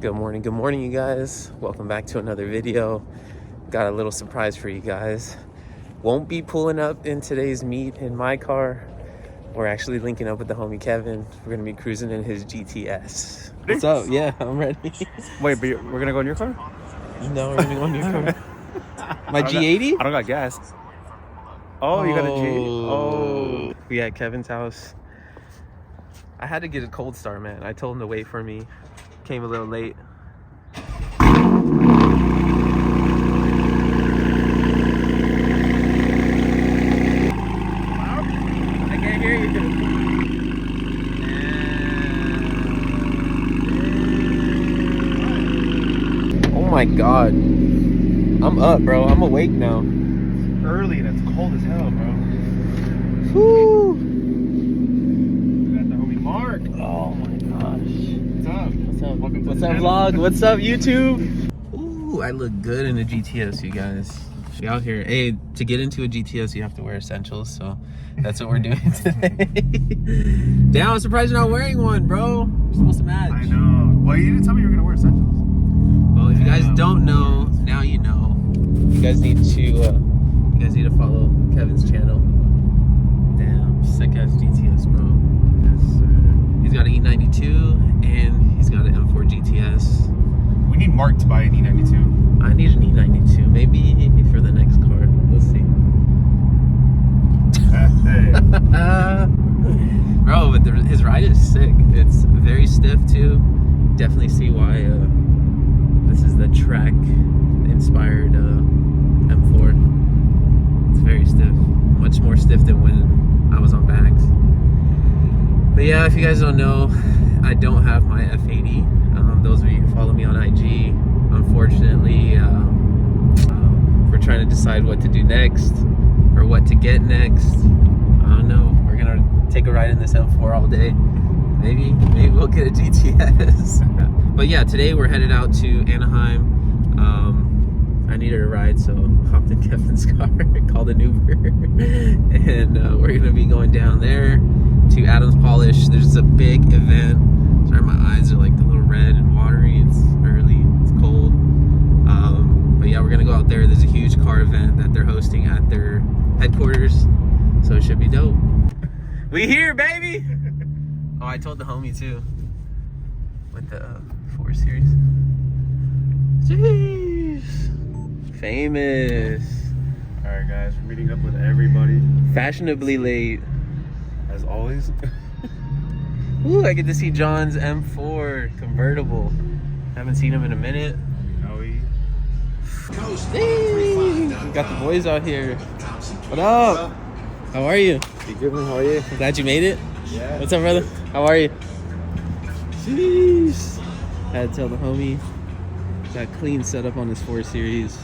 Good morning, you guys. Welcome back to another video. Got a little surprise for you guys. Won't be pulling up in today's meet in my car. We're actually linking up with the homie Kevin. We're gonna be cruising in his GTS. What's up? Yeah, I'm ready. Wait, but we're gonna go in your car? No, we're gonna go in your car. My G80? I don't got gas. Oh, you got a G? Oh. We at Kevin's house. I had to get a cold start, man. I told him to wait for me. Came a little late. I can't hear you. Oh my god. I'm up, bro. I'm awake now. Early and it's cold as hell, bro. Woo! We got the homie Mark. Oh my gosh. What's up? What's up? Welcome to What's the up, channel. vlog? What's up, YouTube? Ooh, I look good in a GTS, you guys. We out here. Hey, to get into a GTS, you have to wear essentials, so that's what we're doing today. Damn, I'm surprised you're not wearing one, bro. You're supposed to match. I know. Well, you didn't tell me you were gonna wear essentials. Well, if you guys don't know, now you know. You guys need to follow Kevin's channel. Damn, sick ass GTS, bro. Yes, sir. He's got an E92 and he's got an M4 GTS. We need Mark to buy an E92. I need an E92, maybe for the next car. We'll see. Hey. Bro, but his ride is sick. It's very stiff too. Definitely see why this is the track inspired M4. It's very stiff, much more stiff than when I was on bags. But yeah, if you guys don't know, I don't have my F80. Those of you who follow me on IG, unfortunately, we're trying to decide what to do next or what to get next. I don't know. We're gonna take a ride in this M4 all day. Maybe we'll get a GTS. But yeah, today we're headed out to Anaheim. I needed a ride, so hopped in Kevin's car, called an Uber, and we're gonna be going down there to Adams Polish. There's a big event. Sorry, my eyes are like a little red and watery. It's early, it's cold. But yeah, we're gonna go out there. There's a huge car event that they're hosting at their headquarters, so it should be dope. We here, baby! Oh, I told the homie too, with the 4 Series. Jeez. Famous. Alright, guys, we're meeting up with everybody. Fashionably late. As always. Ooh, I get to see John's M4 convertible. Haven't seen him in a minute. Hey, got the boys out here. What up? How are you? You good, man? How are you? Glad you made it. Yeah. What's up, brother? How are you? Jeez. I had to tell the homie. Got clean setup on his 4 Series.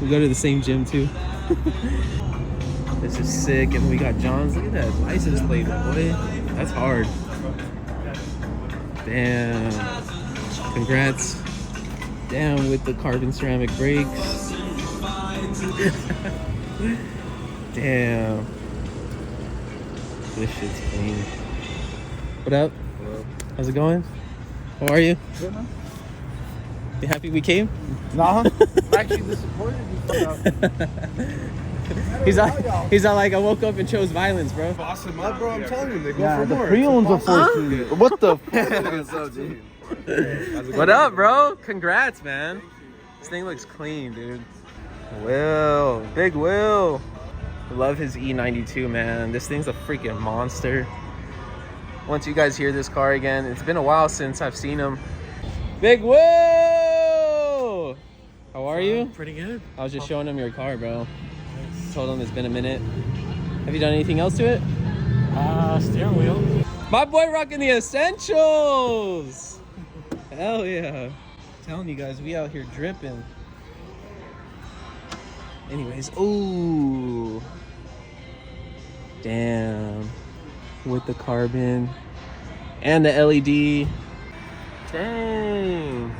We go to the same gym too. This is sick. And we got John's. Look at that license plate, boy. That's hard. Damn. Congrats. Damn, with the carbon ceramic brakes. Damn. This shit's clean. What up? Hello. How's it going? How are you? Good, man. You happy we came? Nah. I'm actually disappointed He's not like, I woke up and chose violence, bro. Boss him up, bro. I'm telling you, they go Yeah, for the more. pre-owns are 14. What the What up, bro? Congrats, man. This thing looks clean, dude. Will, big Will. Love his E92, man. This thing's a freaking monster. Once you guys hear this car again, it's been a while since I've seen him. Big Will! How are you? Pretty good. I was just showing him your car, bro. Told him it's been a minute. Have you done anything else to it? Steering wheel. My boy rocking the essentials! Hell yeah. Telling you guys, we out here dripping. Anyways, ooh. Damn. With the carbon and the LED. Dang.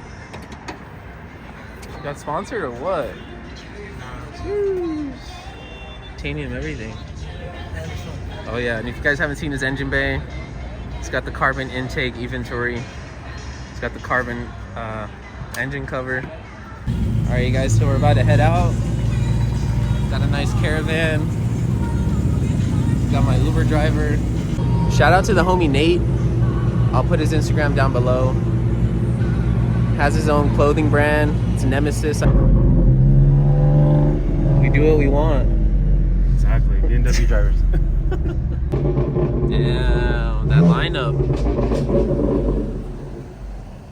Got sponsored or what? Jeez. Titanium everything. Oh yeah, and if you guys haven't seen his engine bay, it's got the carbon intake inventory. It's got the carbon engine cover. All right, you guys, so we're about to head out. Got a nice Caravan. Got my Uber driver. Shout out to the homie Nate. I'll put his Instagram down below. Has his own clothing brand. It's Nemesis. We do what we want. Exactly. BMW drivers. Damn, that lineup.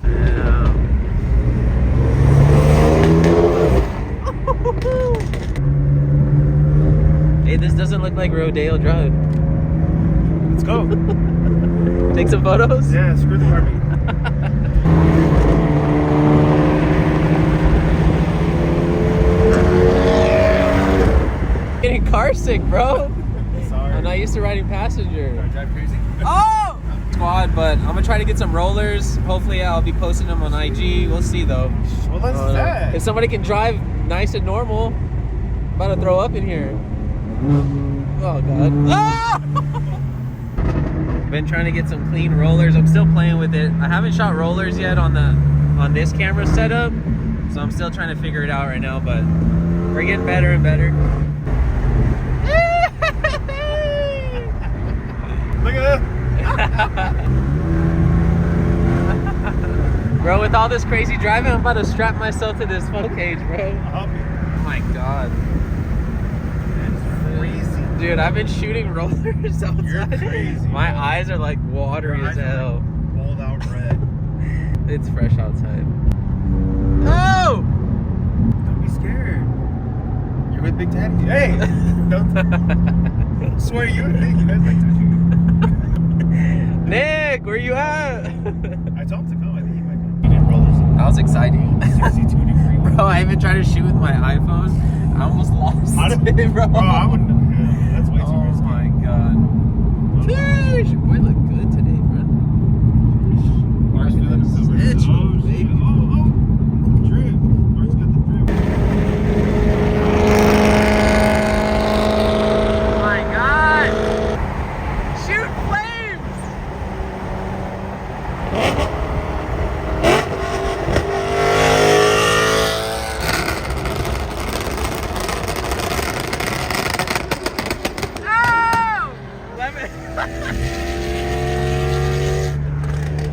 Damn. Hey, this doesn't look like Rodeo Drive. Let's go. Take some photos? Yeah, screw the army. Getting car sick, bro. Sorry. I'm not used to riding passenger. I drive crazy? Oh! Squad, but I'm gonna try to get some rollers. Hopefully I'll be posting them on IG. We'll see though. Well, that's that. If somebody can drive nice and normal, I'm about to throw up in here. Oh god. Ah! Been trying to get some clean rollers. I'm still playing with it. I haven't shot rollers yet on this camera setup, so I'm still trying to figure it out right now, but we're getting better and better. Look at that. Bro, with all this crazy driving, I'm about to strap myself to this funnel cage, bro. Oh my god. That's crazy. Dude, I've been shooting rollers outside. You're crazy. My eyes are like watery Your as eyes are hell. Rolled out red. It's fresh outside. Oh! Don't be scared. You're with Big Daddy. Hey! Don't swear you and Nick, you guys like touching me. Nick, where you at? I told him to come. I think he might come. He did rollers. That was exciting. 62 degree. Bro, I even tried to shoot with my iPhone. I almost lost How did- it, bro. Bro, I wouldn't. Yeah, that's way too Oh risky. my god. Sheesh, your boy look good today, bro. Mark's feeling himself. Bitch, Oh, baby. shit. Oh, drip. Mark's got the drip. Oh my god. Shoot flames.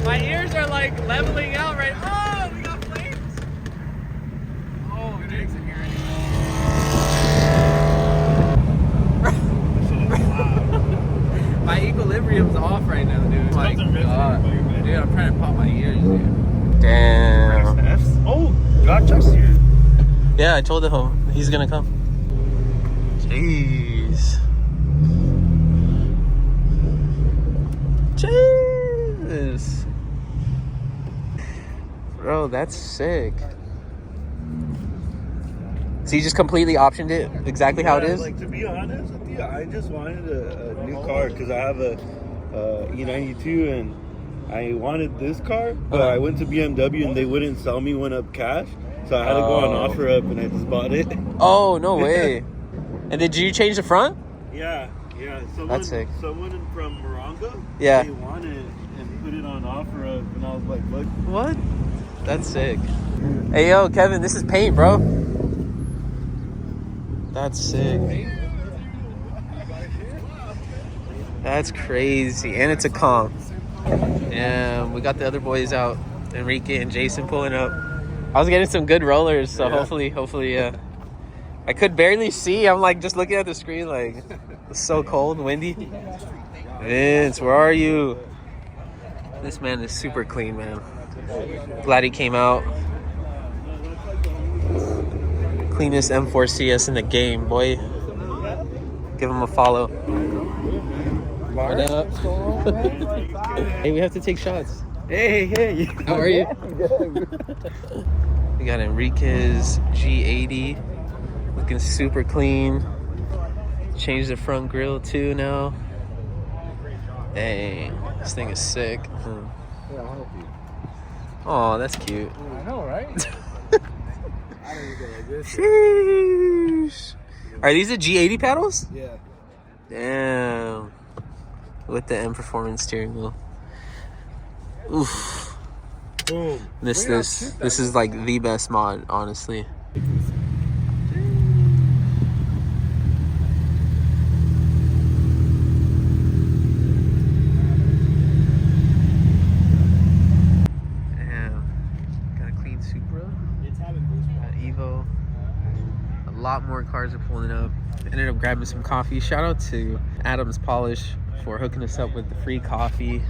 My ears are like leveling out right. Oh, we got flames. Oh, Nick's in here. My equilibrium's off right now, dude. My god. Dude, I'm trying to pop my ears, dude. Damn. Oh, got Josh here. Yeah, I told him he's gonna come. Jeez. Jeez. Bro, that's sick. So you just completely optioned it exactly how it is? Like, to be honest with you, I just wanted a new car because I have a E92 and I wanted this car, but I went to BMW and they wouldn't sell me one up cash, so I had to go on offer up and I just bought it. Oh, no way. And did you change the front? Yeah. That's sick. Someone from Morongo, Yeah. they wanted it and put it on offer up, and I was like, look. What? That's sick. Hey, yo, Kevin, this is paint, bro. That's sick. That's crazy. And it's a comp. And we got the other boys out. Enrique and Jason pulling up. I was getting some good rollers, so hopefully, I could barely see. I'm like just looking at the screen like it's so cold, windy. Vince, where are you? This man is super clean, man. Glad he came out. Cleanest M4 CS in the game, boy. Give him a follow. What up? Hey, we have to take shots. Hey. How are you? We got Enrique's G80. Looking super clean. Changed the front grille too now. Dang, this thing is sick. Yeah, I'll help you. Oh, that's cute. I know, right? I don't go like this. Sheesh. Are these the G80 paddles? Yeah. Damn. With the M Performance steering wheel. Oof. Boom. This is like the best mod, honestly. Evo. A lot more cars are pulling up. Ended up grabbing some coffee. Shout out to Adam's Polish for hooking us up with the free coffee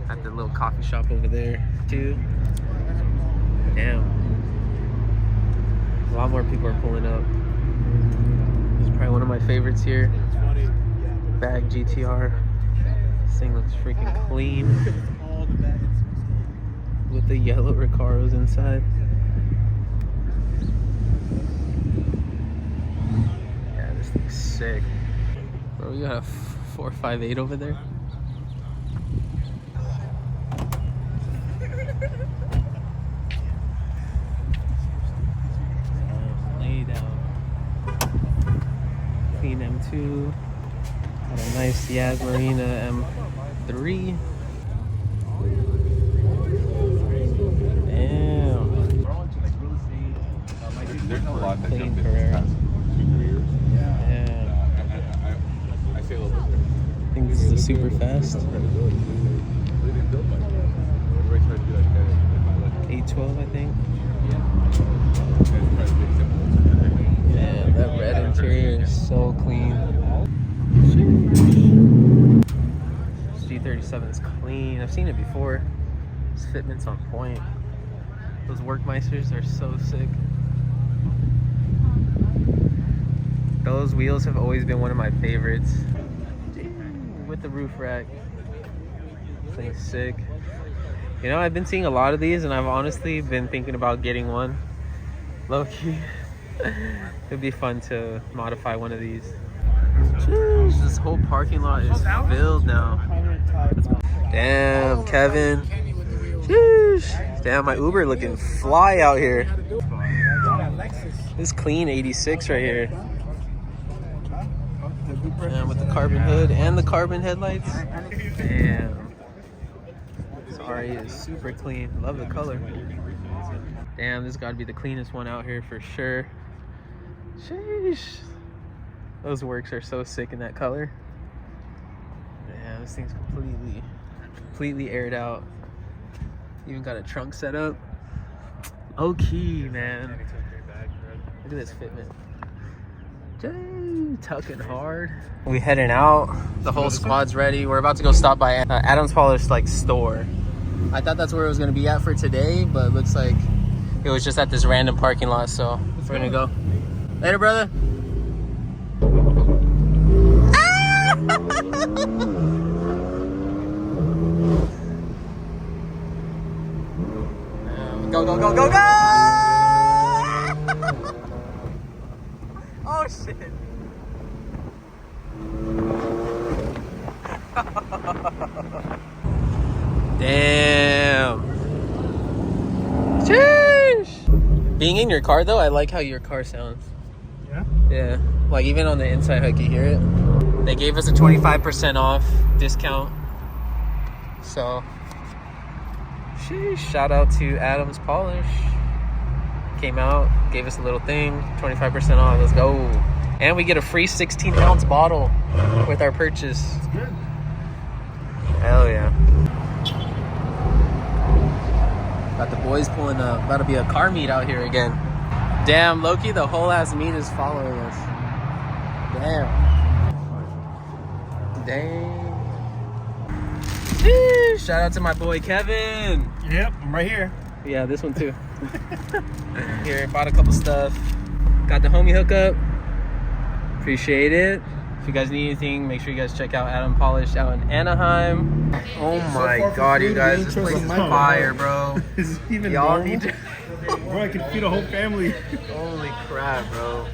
at the little coffee shop over there too. Damn. A lot more people are pulling up. This is probably one of my favorites here. Bag GTR. This thing looks freaking clean. With the yellow Recaros inside. Sick. Bro, you got a 458 over there? Lay down. Clean M2. Got a nice Yaz Marina M3. Damn. Clean Carrera. I think this is a super fast. 812, I think. Yeah, that red interior is so clean. This G37 is clean. I've seen it before. This fitment's on point. Those Workmeisters are so sick. Those wheels have always been one of my favorites. With the roof rack. Thing's sick. You know, I've been seeing a lot of these and I've honestly been thinking about getting one. Low-key. It'd be fun to modify one of these. Jeez, this whole parking lot is filled now. Damn, Kevin. Jeez. Damn, my Uber looking fly out here. This clean 86 right here. And with the carbon hood and the carbon headlights. Damn. Sorry, is super clean. Love the color. Damn, this got to be the cleanest one out here for sure. Sheesh. Those works are so sick in that color. Damn, this thing's completely aired out. Even got a trunk set up. Okay, man. Look at this fitment. Tucking hard. We heading out. The whole squad's ready. We're about to go stop by Adam's Polish store. I thought that's where it was gonna be at for today, but it looks like it was just at this random parking lot. So we're gonna go. Later, brother. Go, go, go, go, go! Oh shit. Damn. Sheesh. Being in your car though, I like how your car sounds. Yeah? Yeah. Like even on the inside hook, you hear it. They gave us a 25% off discount. So, sheesh. Shout out to Adam's Polish. Came out, gave us a little thing, 25% off. Let's go. And we get a free 16-ounce bottle with our purchase. That's good. Hell yeah. Got the boys pulling up. About to be a car meet out here again. Damn, Loki, the whole ass meet is following us. Damn. Dang. Sheesh. Shout out to my boy Kevin. Yep, I'm right here. Yeah, this one too. Here, bought a couple stuff. Got the homie hookup. Appreciate it. If you guys need anything, make sure you guys check out Adam Polish out in Anaheim. Oh my god, you guys, this place is fire, bro. Is it even Y'all normal? need to... Bro, I can feed a whole family. Holy crap, bro.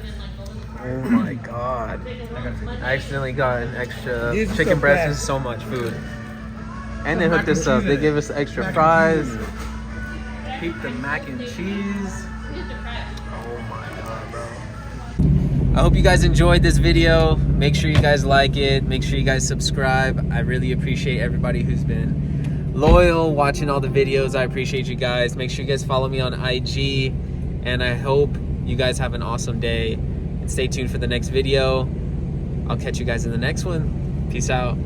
Oh my god. I accidentally got an extra These are chicken the breast. best. This is so much food. And they hooked us up. They gave us extra fries. Keep the mac and cheese. Oh my god, bro. I hope you guys enjoyed this video. Make sure you guys like it. Make sure you guys subscribe. I really appreciate everybody who's been loyal, watching all the videos. I appreciate you guys. Make sure you guys follow me on IG, and I hope you guys have an awesome day. And stay tuned for the next video. I'll catch you guys in the next one. Peace out.